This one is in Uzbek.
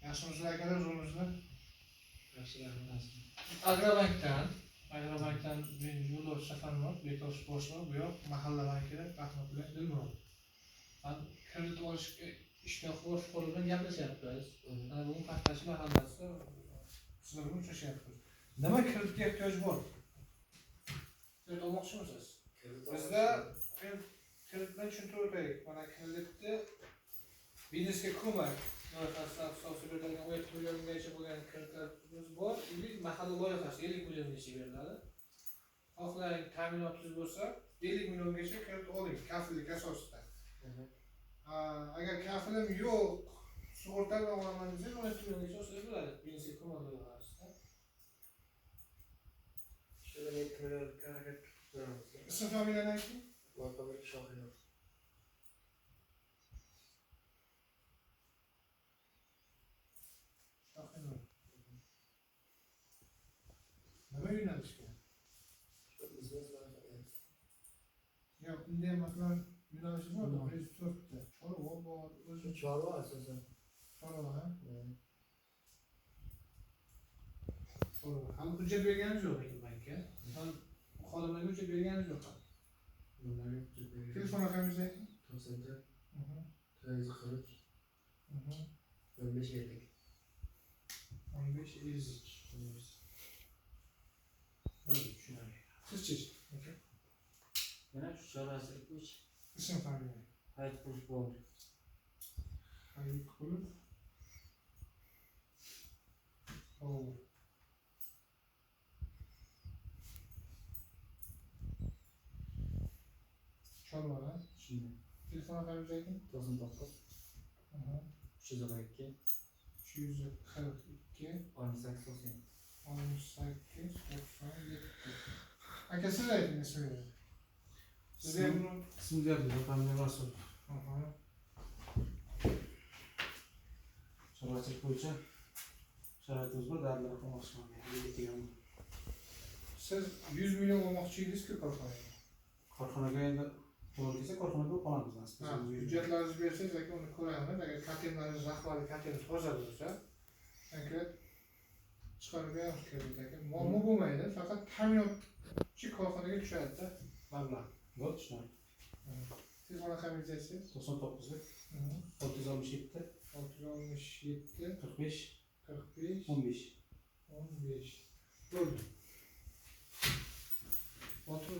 Yaxshimisiz akalar, o'zimizni? Yaxshi, rahmat. Agrobankdan men yo'lovchi Safarmurod, Bektosh boshliq, bu yoq mahalla bankida Rahmatulloh Dilmurod. Ben kredit olishga ishtiyoqi bor fuqaro bilan gaplashyapmiz. Ana bu Paxtachi mahallasida sizlar bilan uchrashyapmiz. Nima kreditga ehtiyoj bor? Kredit olmoqchimisiz? Bizda kreditni tushuntirib o'taylik. Mana kreditni biznesga ko'mak loyihasi asosida berilgan 17 milliongacha bo'lgan kreditlarimiz bor. Mahalla loyihasi 50 milliongacha beriladi. Xohlang ta'minotingiz bo'lsa 50 milliongacha kredit oling, kafillik asosida. Agar kafilim yo'q, sug'urta bilan olaman desangiz 17 milliongacha olsangiz bo'ladi. Biznesga ko'mak loyihasida. Shunda 7 million harakat qilamiz. Ism familiyani ayting. Muhammad Shohirov. Nima yo'nalishga? Biznes loyihasi. Yo'q, unda ham masalan yo'nalishi bor, 4 ta. Chorva bor, o'zi Chorva asosan. chorva, ha? Chorva. Hali hujjat berganingiz yo'q lekin bankka. Hali xodimlarga hujjat berganingiz yo'q. Bunlarga hujjat bergan. Telefon raqamingizni ayting. 94 443 15 50. 15 50. Böyle düşünelim. Sizce? Yana shu chorasi uch İsim familiya. hayit qilish bo'ldi. Hayır kulüp. Oo. Çorba ha? Shunday. Telefon raqamingizni ayting. 99 302 242 18 90. 18 97. Aka siz ayting ismingizni. Sizga bunu... İsmi derdi, ben Rasul. Chorvachilik bo'yicha sharoitimiz bor, dardlar qilmoqchiman. Siz 100 milyon olmoqchi edingiz-ku korxonaga. Korxonaga endi to'g'ri kelsa korxonaga qolamiz nasib. Hujjatlaringizni bersangiz aka uni ko'ramiz. Agar katenlaringiz rahbari kateni toza bo'lsa, konkret chiqarib beramiz kredit aka. Muammo bo'lmaydi, faqat ta'minotchi korxonaga tushadi-da mablag'. Bo'ldi, tushunarli. Telefon raqamingizni aytsangiz. 99 667 667 45 45 15. 15. Bo'ldi. Otur.